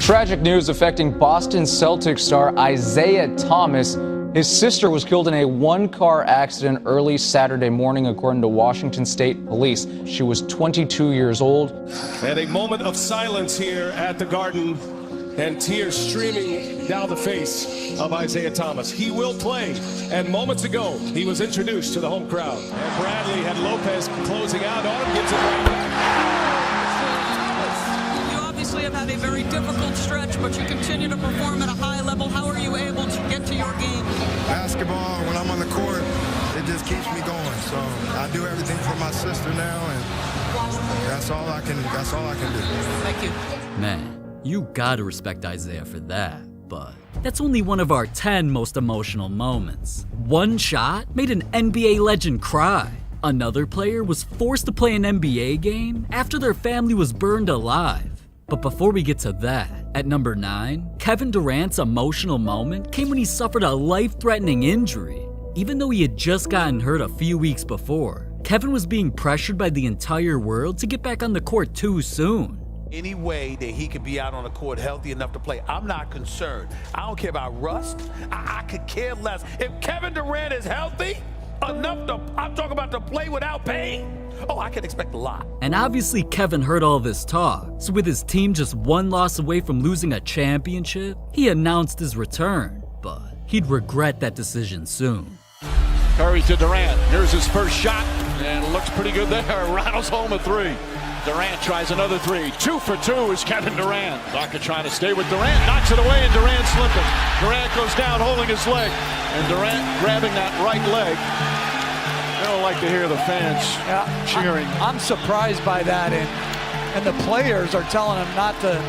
Tragic news affecting Boston Celtics star Isaiah Thomas. His sister was killed in a one-car accident early Saturday morning, according to Washington State Police. She was 22 years old. And a moment of silence here at the Garden, and tears streaming down the face of Isaiah Thomas. He will play, and moments ago, he was introduced to the home crowd. And Bradley had Lopez closing out on him, gives it right back. You have had a very difficult stretch, but you continue to perform at a high level. How are you able to get to your game? Basketball, when I'm on the court, it just keeps me going. So I do everything for my sister now, and that's all I can do. Thank you. Man, you gotta respect Isaiah for that, but that's only one of our 10 most emotional moments. One shot made an NBA legend cry. Another player was forced to play an NBA game after their family was burned alive. But before we get to that, at number 9, Kevin Durant's emotional moment came when he suffered a life-threatening injury. Even though he had just gotten hurt a few weeks before, Kevin was being pressured by the entire world to get back on the court too soon. Any way that he could be out on the court healthy enough to play, I'm not concerned. I don't care about rust. I could care less. If Kevin Durant is healthy enough I'm talking about to play without pain, I can expect a lot. And obviously Kevin heard all this talk, so with his team just one loss away from losing a championship, he announced his return, but he'd regret that decision soon. Curry to Durant, here's his first shot, and it looks pretty good there. Rattles home a 3. Durant tries another 3. 2 for 2 is Kevin Durant. Ibaka trying to stay with Durant, knocks it away, and Durant slipping. Durant goes down holding his leg, and Durant grabbing that right leg. I don't like to hear the fans cheering. I'm surprised by that, and the players are telling him not to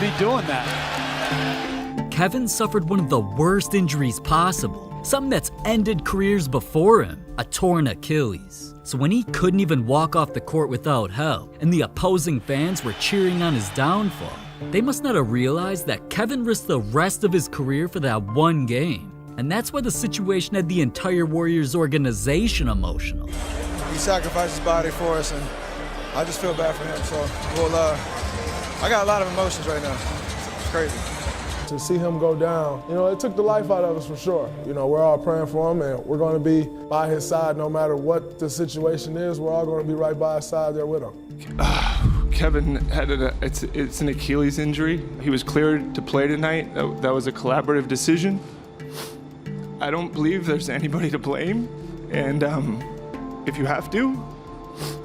be doing that. Kevin suffered one of the worst injuries possible, something that's ended careers before him, a torn Achilles. So when he couldn't even walk off the court without help, and the opposing fans were cheering on his downfall, they must not have realized that Kevin risked the rest of his career for that one game. And that's why the situation had the entire Warriors organization emotional. He sacrificed his body for us, and I just feel bad for him. So, I got a lot of emotions right now. It's crazy. To see him go down, it took the life out of us for sure. We're all praying for him, and we're going to be by his side no matter what the situation is. We're all going to be right by his side there with him. Kevin had it's an Achilles injury. He was cleared to play tonight. That was a collaborative decision. I don't believe there's anybody to blame, and if you have to,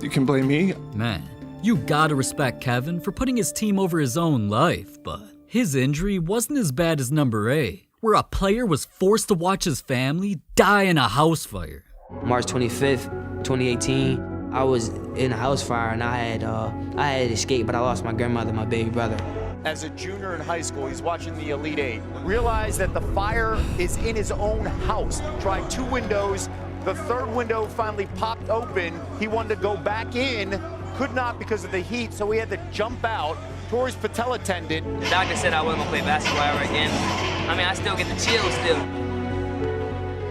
you can blame me. Man, you gotta respect Kevin for putting his team over his own life, but his injury wasn't as bad as number 8, where a player was forced to watch his family die in a house fire. March 25th, 2018, I was in a house fire, and I had escaped, but I lost my grandmother, my baby brother. As a junior in high school, he's watching the Elite Eight. Realized that the fire is in his own house. Tried 2 windows. The 3rd window finally popped open. He wanted to go back in, could not because of the heat, so he had to jump out. Tore his patella tendon. The doctor said I wasn't gonna play basketball ever again. I mean, I still get the chills still.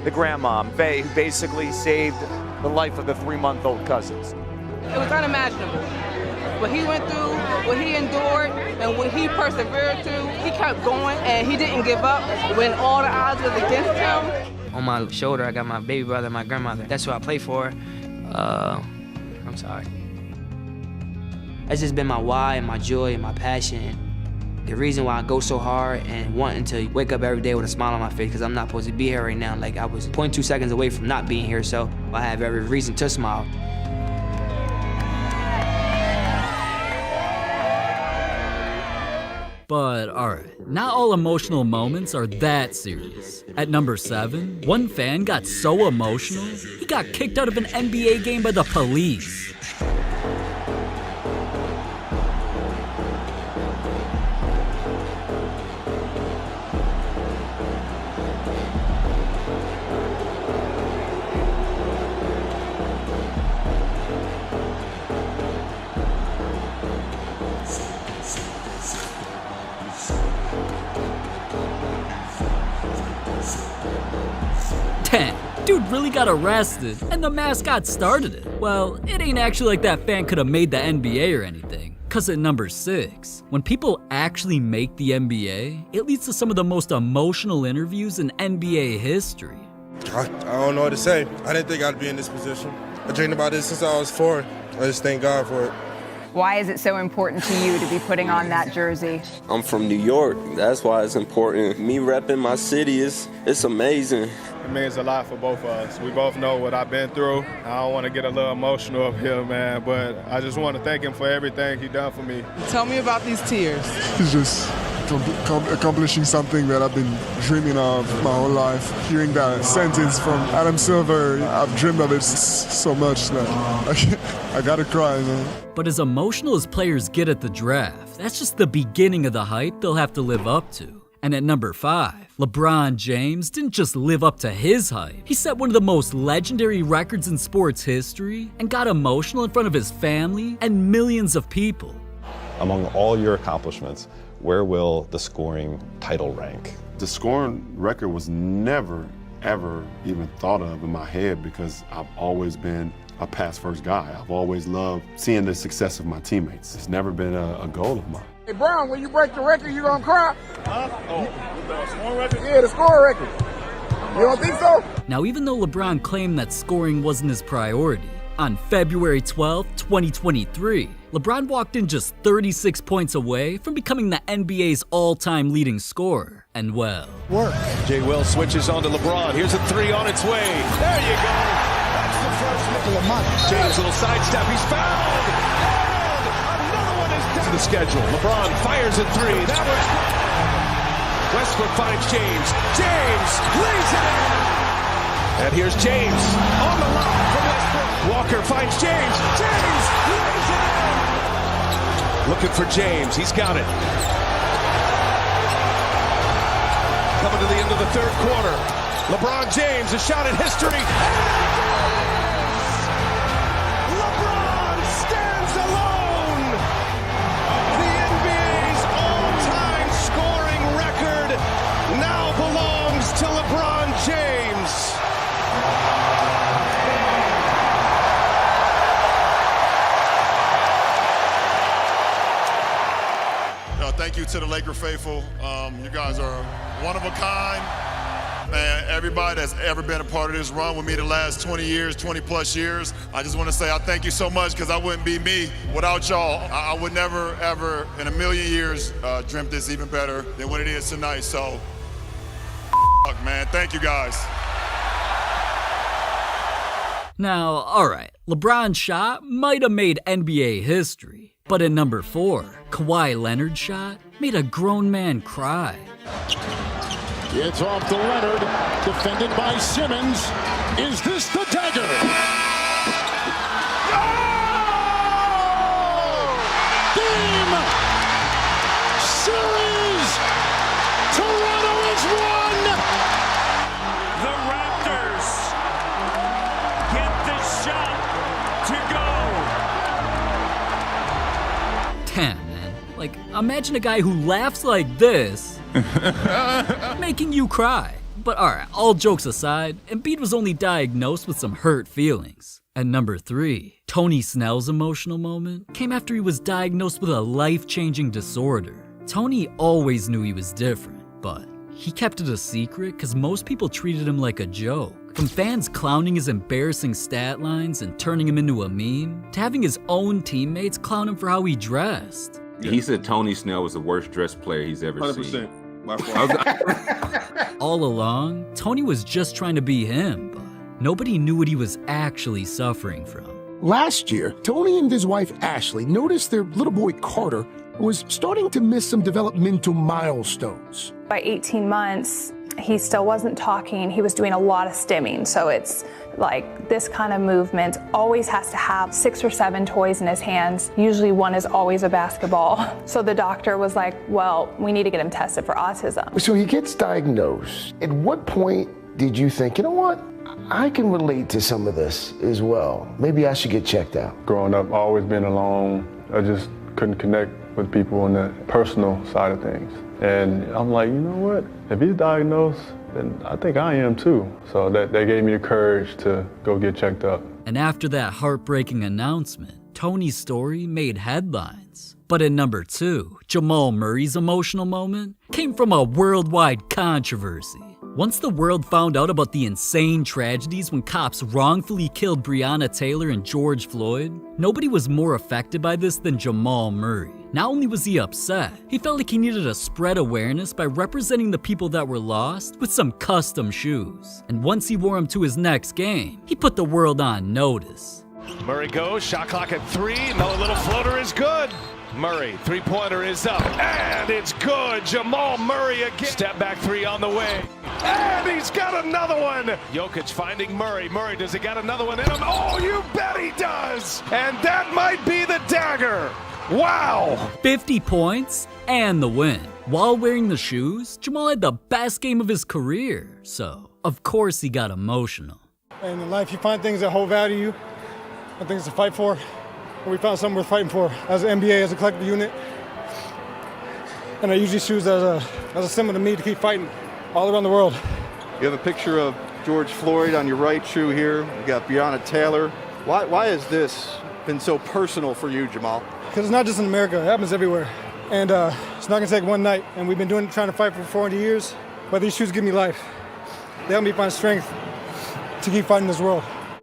The grandmom, Faye, who basically saved the life of the 3-month-old cousins. It was unimaginable. What he went through, what he endured, and what he persevered through, he kept going, and he didn't give up when all the odds was against him. On my shoulder, I got my baby brother, my grandmother. That's who I play for. I'm sorry. That's just been my why and my joy and my passion. The reason why I go so hard and wanting to wake up every day with a smile on my face, because I'm not supposed to be here right now. Like, I was 0.2 seconds away from not being here, so I have every reason to smile. But alright, not all emotional moments are that serious. At number 7, one fan got so emotional, he got kicked out of an NBA game by the police. Dude really got arrested, and the mascot started it. Well, it ain't actually like that fan could have made the NBA or anything. Cause at number 6, when people actually make the NBA, it leads to some of the most emotional interviews in NBA history. I don't know what to say. I didn't think I'd be in this position. I dreamed about this since I was 4. I just thank God for it. Why is it so important to you to be putting on that jersey? I'm from New York. That's why it's important. Me repping my city it's amazing. It means a lot for both of us. We both know what I've been through. I don't want to get a little emotional up here, man, but I just want to thank him for everything he done for me. Tell me about these tears. It's just accomplishing something that I've been dreaming of my whole life. Hearing that sentence from Adam Silver, I've dreamed of it so much that I gotta cry, man. But as emotional as players get at the draft, that's just the beginning of the hype they'll have to live up to. And at number 5, LeBron James didn't just live up to his hype. He set one of the most legendary records in sports history and got emotional in front of his family and millions of people. Among all your accomplishments, where will the scoring title rank? The scoring record was never, ever even thought of in my head because I've always been a pass-first guy. I've always loved seeing the success of my teammates. It's never been a goal of mine. Hey, Brown, when you break the record, you gonna cry? Huh? Oh, the scoring record? Yeah, the scoring record. You don't think so? Now, even though LeBron claimed that scoring wasn't his priority, on February 12, 2023, LeBron walked in just 36 points away from becoming the NBA's all-time leading scorer. And well, work. Jay Will switches on to LeBron. Here's a 3 on its way. There you go. That's the first nickel. James, little sidestep. He's fouled. And another one is down to the schedule. LeBron fires a 3. That was Westbrook finds James. James lays it in. And here's James on the line from Westbrook. Walker finds James. James lays it in. Looking for James. He's got it. Coming to the end of the third quarter. LeBron James, a shot at history. LeBron stands alone. The NBA's all-time scoring record now belongs to LeBron James. Thank you to the Laker faithful. You guys are one of a kind. Man, everybody that's ever been a part of this run with me the last 20 years, 20 plus years, I just want to say I thank you so much because I wouldn't be me without y'all. I would never, ever in a million years dreamt this even better than what it is tonight. So, man, thank you guys. now, alright, LeBron's shot might have made NBA history. But at number 4, Kawhi Leonard's shot made a grown man cry. It's off to Leonard, defended by Simmons. Is this the dagger? Game! Series! Toronto has won! The Raptors get the shot to go. Damn, man. Like, imagine a guy who laughs like this making you cry. But alright, all jokes aside, Embiid was only diagnosed with some hurt feelings. At number 3, Tony Snell's emotional moment came after he was diagnosed with a life-changing disorder. Tony always knew he was different, but he kept it a secret because most people treated him like a joke. From fans clowning his embarrassing stat lines and turning him into a meme, to having his own teammates clown him for how he dressed. He said Tony Snell was the worst dressed player he's ever 100%. Seen. All along, Tony was just trying to be him, but nobody knew what he was actually suffering from. Last year, Tony and his wife Ashley noticed their little boy Carter was starting to miss some developmental milestones. By 18 months, he still wasn't talking. He was doing a lot of stimming. So it's like this kind of movement always has to have 6 or 7 toys in his hands. Usually one is always a basketball. So the doctor was like, well, we need to get him tested for autism. So he gets diagnosed. At what point did you think, you know what? I can relate to some of this as well. Maybe I should get checked out. Growing up, always been alone. I just couldn't connect with people on the personal side of things. And I'm like, you know what? If he's diagnosed, then I think I am too. So that gave me the courage to go get checked up. And after that heartbreaking announcement, Tony's story made headlines. But at number 2, Jamal Murray's emotional moment came from a worldwide controversy. Once the world found out about the insane tragedies when cops wrongfully killed Breonna Taylor and George Floyd, nobody was more affected by this than Jamal Murray. Not only was he upset, he felt like he needed to spread awareness by representing the people that were lost with some custom shoes. And once he wore them to his next game, he put the world on notice. Murray goes, shot clock at 3. Another little floater is good. Murray, three-pointer is up, and it's good. Jamal Murray again. Step back 3 on the way, and he's got another one. Jokic finding Murray. Murray, does he got another one in him? Oh, you bet he does. And that might be the dagger. Wow. 50 points and the win. While wearing the shoes, Jamal had the best game of his career, so of course he got emotional. And in life, you find things that hold value to you, and things to fight for. We found something worth fighting for as an NBA, as a collective unit. And I use these shoes as a symbol to me to keep fighting all around the world. You have a picture of George Floyd on your right shoe here. You got Breonna Taylor. Why has this been so personal for you, Jamal? Because it's not just in America, it happens everywhere. And it's not gonna take one night. And we've been trying to fight for 400 years, but these shoes give me life. They help me find strength to keep fighting this world.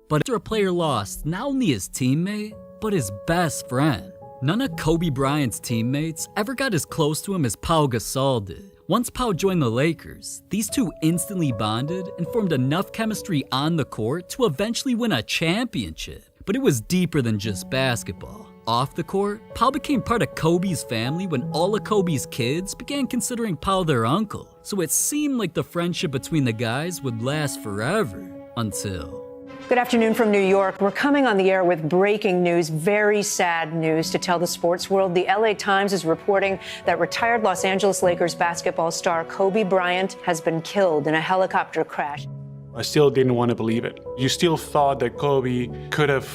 But after a player lost not only his teammate, but his best friend. None of Kobe Bryant's teammates ever got as close to him as Pau Gasol did. Once Pau joined the Lakers, these two instantly bonded and formed enough chemistry on the court to eventually win a championship. But it was deeper than just basketball. Off the court, Pau became part of Kobe's family when all of Kobe's kids began considering Pau their uncle. So it seemed like the friendship between the guys would last forever, until... Good afternoon from New York. We're coming on the air with breaking news, very sad news to tell the sports world. The LA Times is reporting that retired Los Angeles Lakers basketball star Kobe Bryant has been killed in a helicopter crash. I still didn't want to believe it. You still thought that Kobe could have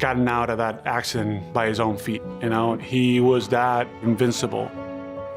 gotten out of that accident by his own feet. You know, he was that invincible.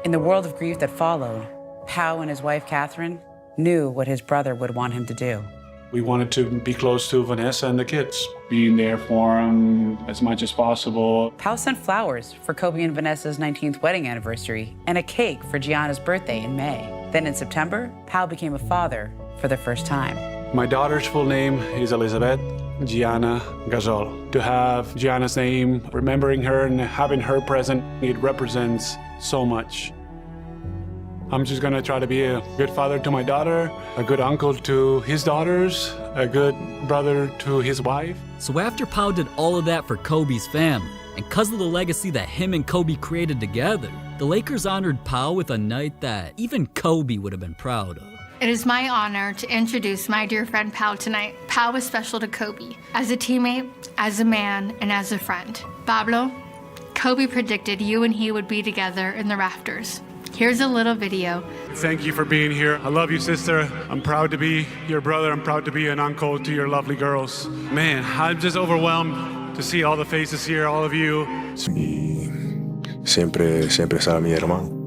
In the world of grief that followed, Pau and his wife, Catherine, knew what his brother would want him to do. We wanted to be close to Vanessa and the kids, being there for them as much as possible. Pau sent flowers for Kobe and Vanessa's 19th wedding anniversary and a cake for Gianna's birthday in May. Then in September, Pau became a father for the first time. My daughter's full name is Elizabeth Gianna Gasol. To have Gianna's name, remembering her and having her present, it represents so much. I'm just gonna try to be a good father to my daughter, a good uncle to his daughters, a good brother to his wife. So after Pau did all of that for Kobe's family, and because of the legacy that him and Kobe created together, the Lakers honored Pau with a night that even Kobe would have been proud of. It is my honor to introduce my dear friend Pau tonight. Pau is special to Kobe, as a teammate, as a man, and as a friend. Pablo, Kobe predicted you and he would be together in the rafters. Here's a little video. Thank you for being here. I love you, sister. I'm proud to be your brother. I'm proud to be an uncle to your lovely girls. Man, I'm just overwhelmed to see all the faces here, all of you. Siempre será mi hermano.